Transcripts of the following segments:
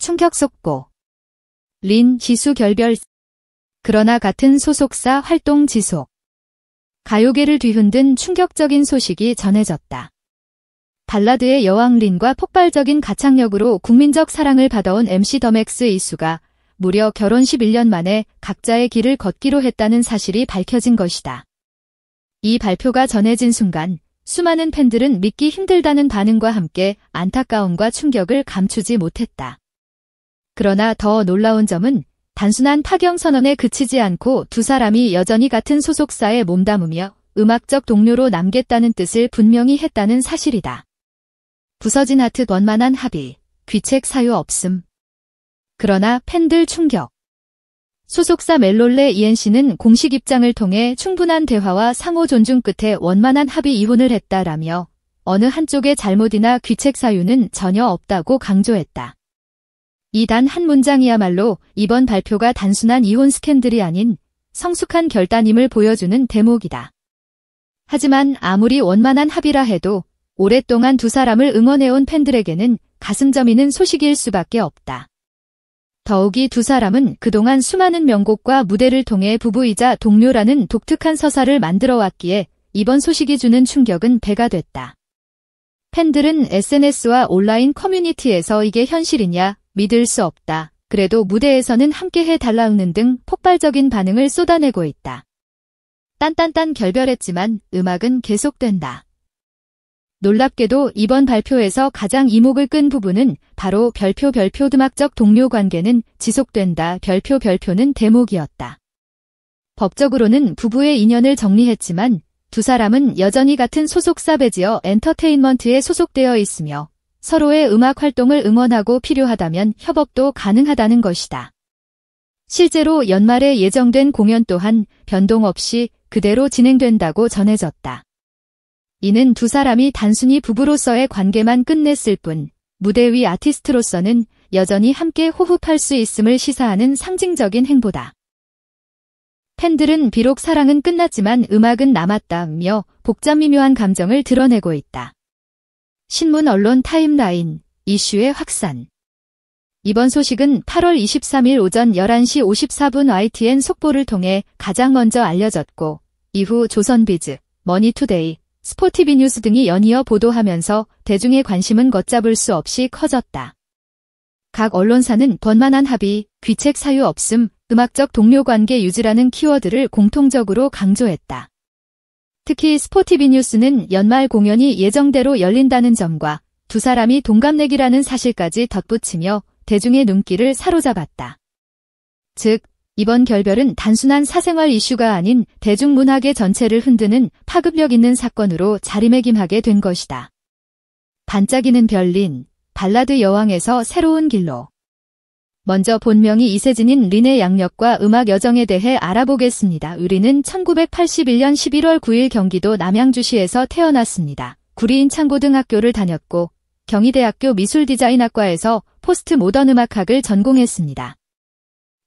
충격 속보. 린, 지수 결별. 그러나 같은 소속사 활동 지속. 가요계를 뒤흔든 충격적인 소식이 전해졌다. 발라드의 여왕 린과 폭발적인 가창력으로 국민적 사랑을 받아온 MC 더 맥스 이수가 무려 결혼 11년 만에 각자의 길을 걷기로 했다는 사실이 밝혀진 것이다. 이 발표가 전해진 순간 수많은 팬들은 믿기 힘들다는 반응과 함께 안타까움과 충격을 감추지 못했다. 그러나 더 놀라운 점은 단순한 파경 선언에 그치지 않고 두 사람이 여전히 같은 소속사에 몸담으며 음악적 동료로 남겠다는 뜻을 분명히 했다는 사실이다. 부서진 하트 원만한 합의, 귀책 사유 없음. 그러나 팬들 충격. 소속사 멜롤레 ENC는 공식 입장을 통해 충분한 대화와 상호 존중 끝에 원만한 합의 이혼을 했다라며 어느 한쪽의 잘못이나 귀책 사유는 전혀 없다고 강조했다. 이 단 한 문장이야말로 이번 발표가 단순한 이혼 스캔들이 아닌 성숙한 결단임을 보여주는 대목이다. 하지만 아무리 원만한 합의라 해도 오랫동안 두 사람을 응원해온 팬들에게는 가슴 저미는 소식일 수밖에 없다. 더욱이 두 사람은 그동안 수많은 명곡과 무대를 통해 부부이자 동료라는 독특한 서사를 만들어왔기에 이번 소식이 주는 충격은 배가 됐다. 팬들은 SNS와 온라인 커뮤니티에서 이게 현실이냐, 믿을 수 없다. 그래도 무대에서는 함께해 달라는 등 폭발적인 반응을 쏟아내고 있다. 딴딴딴 결별했지만 음악은 계속된다. 놀랍게도 이번 발표에서 가장 이목을 끈 부분은 바로 별표 음악적 동료 관계는 지속된다. 별표는 대목이었다. 법적으로는 부부의 인연을 정리했지만 두 사람은 여전히 같은 소속사 베지어 엔터테인먼트에 소속되어 있으며 서로의 음악 활동을 응원하고 필요하다면 협업도 가능하다는 것이다. 실제로 연말에 예정된 공연 또한 변동 없이 그대로 진행된다고 전해졌다. 이는 두 사람이 단순히 부부로서의 관계만 끝냈을 뿐 무대 위 아티스트로서는 여전히 함께 호흡할 수 있음을 시사하는 상징적인 행보다. 팬들은 비록 사랑은 끝났지만 음악은 남았다며 복잡 미묘한 감정을 드러내고 있다. 신문 언론 타임라인, 이슈의 확산. 이번 소식은 8월 23일 오전 11시 54분 YTN 속보를 통해 가장 먼저 알려졌고 이후 조선비즈, 머니투데이, 스포티비뉴스 등이 연이어 보도하면서 대중의 관심은 걷잡을 수 없이 커졌다. 각 언론사는 원만한 합의, 귀책 사유 없음, 음악적 동료 관계 유지라는 키워드를 공통적으로 강조했다. 특히 스포티비뉴스는 연말 공연이 예정대로 열린다는 점과 두 사람이 동갑내기라는 사실까지 덧붙이며 대중의 눈길을 사로잡았다. 즉, 이번 결별은 단순한 사생활 이슈가 아닌 대중문화계 전체를 흔드는 파급력 있는 사건으로 자리매김하게 된 것이다. 반짝이는 별린, 발라드 여왕에서 새로운 길로. 먼저 본명이 이세진인 린의 양력과 음악 여정에 대해 알아보겠습니다. 린은 1981년 11월 9일 경기도 남양주시에서 태어났습니다. 구리인창고등학교를 다녔고 경희대학교 미술디자인학과에서 포스트 모던 음악학을 전공했습니다.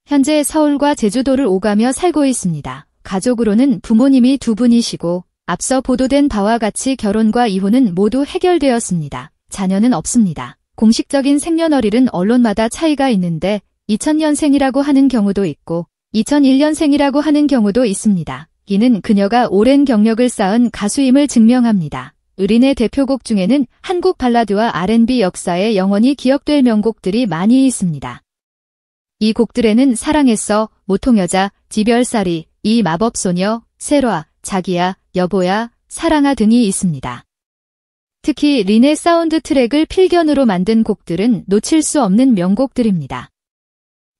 현재 서울과 제주도를 오가며 살고 있습니다. 가족으로는 부모님이 두 분이시고 앞서 보도된 바와 같이 결혼과 이혼은 모두 해결되었습니다. 자녀는 없습니다. 공식적인 생년월일은 언론마다 차이가 있는데 2000년생이라고 하는 경우도 있고 2001년생이라고 하는 경우도 있습니다. 이는 그녀가 오랜 경력을 쌓은 가수임을 증명합니다. 린의 대표곡 중에는 한국 발라드와 R&B 역사에 영원히 기억될 명곡들이 많이 있습니다. 이 곡들에는 사랑했어, 모통여자, 지별살이, 이 마법소녀, 셀화, 자기야, 여보야, 사랑아 등이 있습니다. 특히 린의 사운드 트랙을 필견으로 만든 곡들은 놓칠 수 없는 명곡들입니다.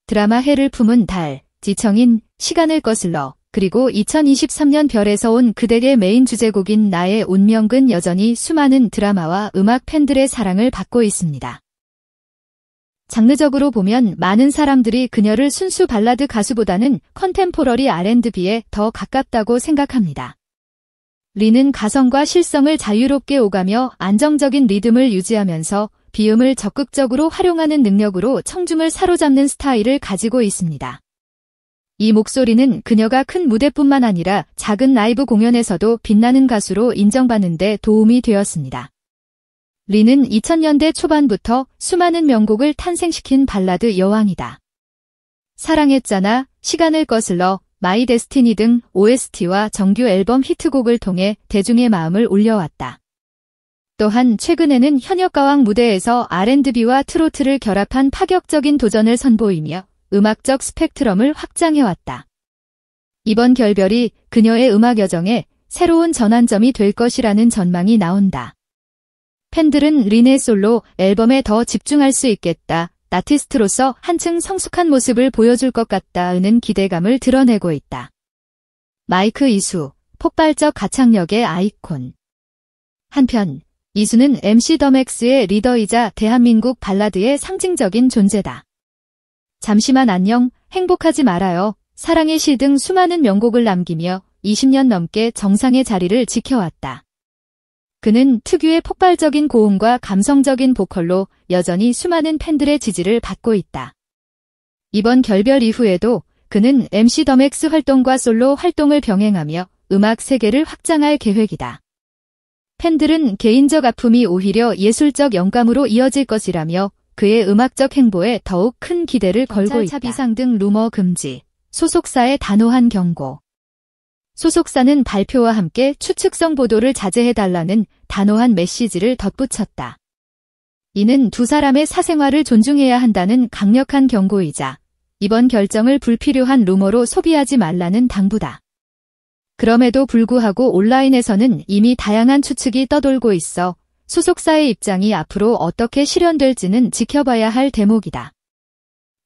드라마 해를 품은 달, 지청인, 시간을 거슬러, 그리고 2023년 별에서 온 그대의 메인 주제곡인 나의 운명은 여전히 수많은 드라마와 음악 팬들의 사랑을 받고 있습니다. 장르적으로 보면 많은 사람들이 그녀를 순수 발라드 가수보다는 컨템포러리 R&B에 더 가깝다고 생각합니다. 린은 가성과 실성을 자유롭게 오가며 안정적인 리듬을 유지하면서 비음을 적극적으로 활용하는 능력으로 청중을 사로잡는 스타일을 가지고 있습니다. 이 목소리는 그녀가 큰 무대뿐만 아니라 작은 라이브 공연에서도 빛나는 가수로 인정받는 데 도움이 되었습니다. 린은 2000년대 초반부터 수많은 명곡을 탄생시킨 발라드 여왕이다. 사랑했잖아, 시간을 거슬러, 마이 데스티니 등 OST와 정규 앨범 히트곡을 통해 대중의 마음을 올려왔다. 또한 최근에는 현역가왕 무대에서 R&B와 트로트를 결합한 파격적인 도전을 선보이며 음악적 스펙트럼을 확장해왔다. 이번 결별이 그녀의 음악 여정에 새로운 전환점이 될 것이라는 전망이 나온다. 팬들은 린의 솔로 앨범에 더 집중할 수 있겠다, 아티스트로서 한층 성숙한 모습을 보여줄 것 같다는 기대감을 드러내고 있다. 마이크 이수, 폭발적 가창력의 아이콘. 한편 이수는 MC 더 맥스의 리더이자 대한민국 발라드의 상징적인 존재다. 잠시만 안녕, 행복하지 말아요, 사랑의 시 등 수많은 명곡을 남기며 20년 넘게 정상의 자리를 지켜왔다. 그는 특유의 폭발적인 고음과 감성적인 보컬로 여전히 수많은 팬들의 지지를 받고 있다. 이번 결별 이후에도 그는 MC 더 맥스 활동과 솔로 활동을 병행하며 음악 세계를 확장할 계획이다. 팬들은 개인적 아픔이 오히려 예술적 영감으로 이어질 것이라며 그의 음악적 행보에 더욱 큰 기대를 걸고 있다. 비상 등 루머 금지, 소속사의 단호한 경고. 소속사는 발표와 함께 추측성 보도를 자제해달라는 단호한 메시지를 덧붙였다. 이는 두 사람의 사생활을 존중해야 한다는 강력한 경고이자 이번 결정을 불필요한 루머로 소비하지 말라는 당부다. 그럼에도 불구하고 온라인에서는 이미 다양한 추측이 떠돌고 있어 소속사의 입장이 앞으로 어떻게 실현될지는 지켜봐야 할 대목이다.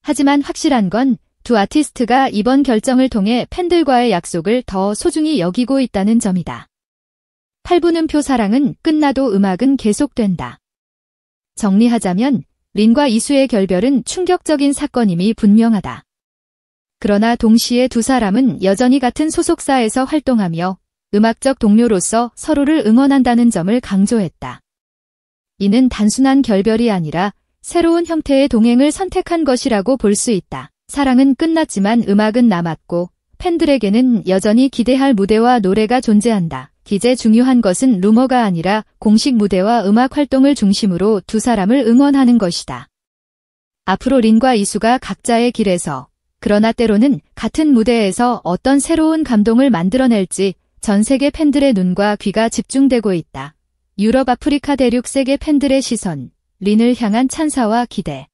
하지만 확실한 건 두 아티스트가 이번 결정을 통해 팬들과의 약속을 더 소중히 여기고 있다는 점이다. 8분음표 사랑은 끝나도 음악은 계속된다. 정리하자면 린과 이수의 결별은 충격적인 사건임이 분명하다. 그러나 동시에 두 사람은 여전히 같은 소속사에서 활동하며 음악적 동료로서 서로를 응원한다는 점을 강조했다. 이는 단순한 결별이 아니라 새로운 형태의 동행을 선택한 것이라고 볼 수 있다. 사랑은 끝났지만 음악은 남았고 팬들에게는 여전히 기대할 무대와 노래가 존재한다. 이제 중요한 것은 루머가 아니라 공식 무대와 음악 활동을 중심으로 두 사람을 응원하는 것이다. 앞으로 린과 이수가 각자의 길에서, 그러나 때로는 같은 무대에서 어떤 새로운 감동을 만들어낼지 전 세계 팬들의 눈과 귀가 집중되고 있다. 유럽, 아프리카 대륙 세계 팬들의 시선, 린을 향한 찬사와 기대.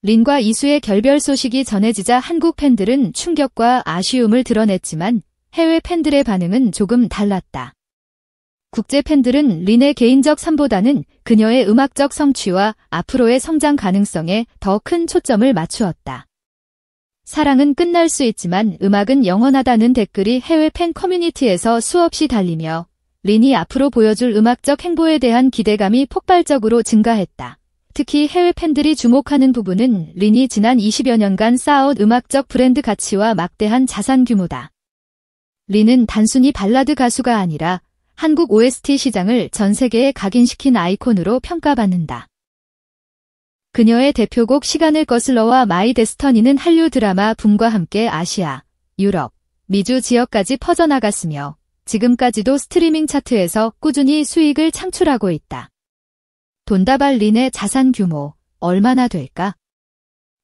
린과 이수의 결별 소식이 전해지자 한국 팬들은 충격과 아쉬움을 드러냈지만 해외 팬들의 반응은 조금 달랐다. 국제 팬들은 린의 개인적 삶보다는 그녀의 음악적 성취와 앞으로의 성장 가능성에 더 큰 초점을 맞추었다. 사랑은 끝날 수 있지만 음악은 영원하다는 댓글이 해외 팬 커뮤니티에서 수없이 달리며 린이 앞으로 보여줄 음악적 행보에 대한 기대감이 폭발적으로 증가했다. 특히 해외 팬들이 주목하는 부분은 린이 지난 20여 년간 쌓아온 음악적 브랜드 가치와 막대한 자산 규모다. 린은 단순히 발라드 가수가 아니라 한국 OST 시장을 전 세계에 각인시킨 아이콘으로 평가받는다. 그녀의 대표곡 시간을 거슬러와 마이 데스티니는 한류 드라마 붐과 함께 아시아, 유럽, 미주 지역까지 퍼져나갔으며 지금까지도 스트리밍 차트에서 꾸준히 수익을 창출하고 있다. 돈다발 린의 자산 규모 얼마나 될까?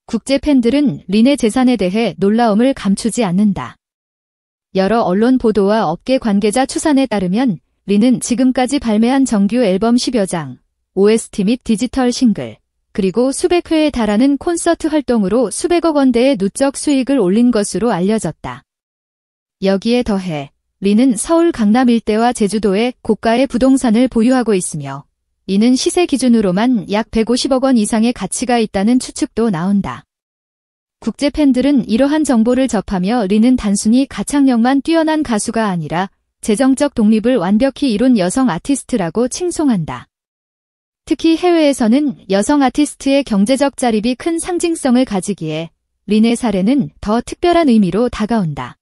국제 팬들은 린의 재산에 대해 놀라움을 감추지 않는다. 여러 언론 보도와 업계 관계자 추산에 따르면 린은 지금까지 발매한 정규 앨범 10여 장, OST 및 디지털 싱글, 그리고 수백 회에 달하는 콘서트 활동으로 수백억 원대의 누적 수익을 올린 것으로 알려졌다. 여기에 더해 린은 서울 강남 일대와 제주도에 고가의 부동산을 보유하고 있으며 이는 시세 기준으로만 약 150억 원 이상의 가치가 있다는 추측도 나온다. 국제 팬들은 이러한 정보를 접하며 린은 단순히 가창력만 뛰어난 가수가 아니라 재정적 독립을 완벽히 이룬 여성 아티스트라고 칭송한다. 특히 해외에서는 여성 아티스트의 경제적 자립이 큰 상징성을 가지기에 린의 사례는 더 특별한 의미로 다가온다.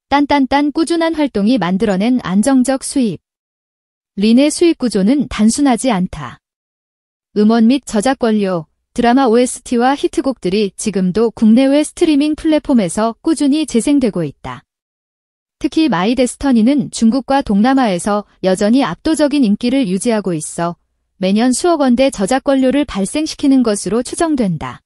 딴딴딴 꾸준한 활동이 만들어낸 안정적 수입. 린의 수익 구조는 단순하지 않다. 음원 및 저작권료, 드라마 OST와 히트곡들이 지금도 국내외 스트리밍 플랫폼에서 꾸준히 재생되고 있다. 특히 마이 데스티니는 중국과 동남아에서 여전히 압도적인 인기를 유지하고 있어 매년 수억 원대 저작권료를 발생시키는 것으로 추정된다.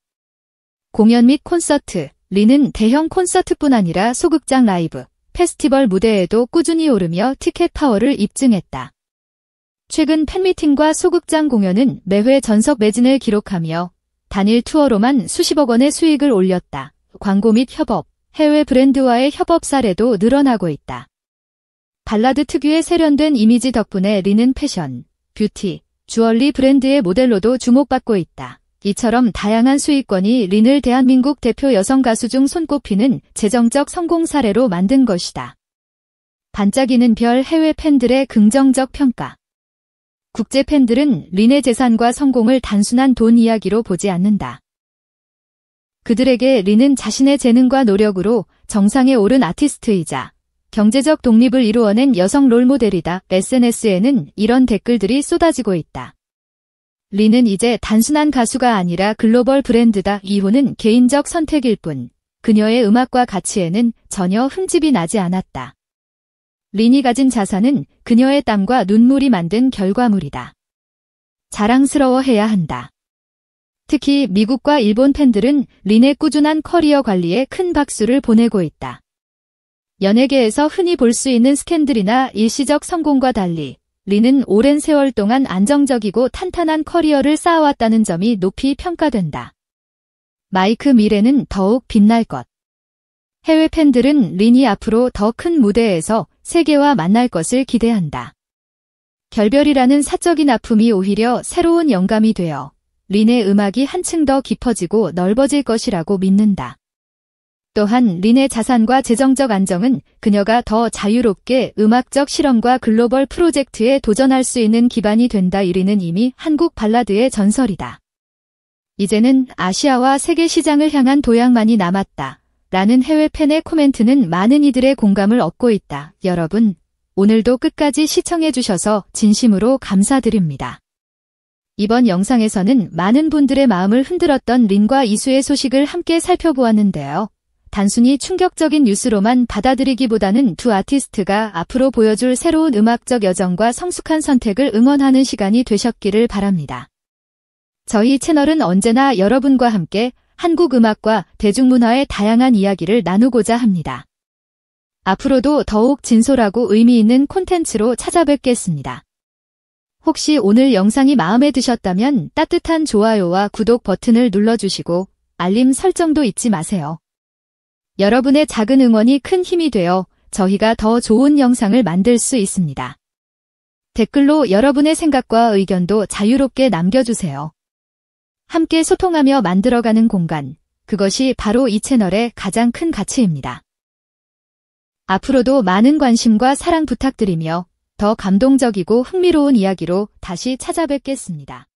공연 및 콘서트, 린은 대형 콘서트뿐 아니라 소극장 라이브, 페스티벌 무대에도 꾸준히 오르며 티켓 파워를 입증했다. 최근 팬미팅과 소극장 공연은 매회 전석 매진을 기록하며 단일 투어로만 수십억 원의 수익을 올렸다. 광고 및 협업, 해외 브랜드와의 협업 사례도 늘어나고 있다. 발라드 특유의 세련된 이미지 덕분에 린은 패션, 뷰티, 주얼리 브랜드의 모델로도 주목받고 있다. 이처럼 다양한 수익권이 린을 대한민국 대표 여성 가수 중 손꼽히는 재정적 성공 사례로 만든 것이다. 반짝이는 별 해외 팬들의 긍정적 평가. 국제 팬들은 린의 재산과 성공을 단순한 돈 이야기로 보지 않는다. 그들에게 린은 자신의 재능과 노력으로 정상에 오른 아티스트이자 경제적 독립을 이루어낸 여성 롤모델이다. SNS에는 이런 댓글들이 쏟아지고 있다. 린은 이제 단순한 가수가 아니라 글로벌 브랜드다. 이후는 개인적 선택일 뿐 그녀의 음악과 가치에는 전혀 흠집이 나지 않았다. 린이 가진 자산은 그녀의 땀과 눈물이 만든 결과물이다. 자랑스러워해야 한다. 특히 미국과 일본 팬들은 린의 꾸준한 커리어 관리에 큰 박수를 보내고 있다. 연예계에서 흔히 볼 수 있는 스캔들이나 일시적 성공과 달리 린은 오랜 세월 동안 안정적이고 탄탄한 커리어를 쌓아왔다는 점이 높이 평가된다. 마이크 미래는 더욱 빛날 것. 해외 팬들은 린이 앞으로 더 큰 무대에서 세계와 만날 것을 기대한다. 결별이라는 사적인 아픔이 오히려 새로운 영감이 되어 린의 음악이 한층 더 깊어지고 넓어질 것이라고 믿는다. 또한 린의 자산과 재정적 안정은 그녀가 더 자유롭게 음악적 실험과 글로벌 프로젝트에 도전할 수 있는 기반이 된다. 1위는 이미 한국 발라드의 전설이다. 이제는 아시아와 세계 시장을 향한 도약만이 남았다. 라는 해외 팬의 코멘트는 많은 이들의 공감을 얻고 있다. 여러분, 오늘도 끝까지 시청해주셔서 진심으로 감사드립니다. 이번 영상에서는 많은 분들의 마음을 흔들었던 린과 이수의 소식을 함께 살펴보았는데요. 단순히 충격적인 뉴스로만 받아들이기보다는 두 아티스트가 앞으로 보여줄 새로운 음악적 여정과 성숙한 선택을 응원하는 시간이 되셨기를 바랍니다. 저희 채널은 언제나 여러분과 함께 한국 음악과 대중문화의 다양한 이야기를 나누고자 합니다. 앞으로도 더욱 진솔하고 의미 있는 콘텐츠로 찾아뵙겠습니다. 혹시 오늘 영상이 마음에 드셨다면 따뜻한 좋아요와 구독 버튼을 눌러주시고 알림 설정도 잊지 마세요. 여러분의 작은 응원이 큰 힘이 되어 저희가 더 좋은 영상을 만들 수 있습니다. 댓글로 여러분의 생각과 의견도 자유롭게 남겨주세요. 함께 소통하며 만들어가는 공간, 그것이 바로 이 채널의 가장 큰 가치입니다. 앞으로도 많은 관심과 사랑 부탁드리며 더 감동적이고 흥미로운 이야기로 다시 찾아뵙겠습니다.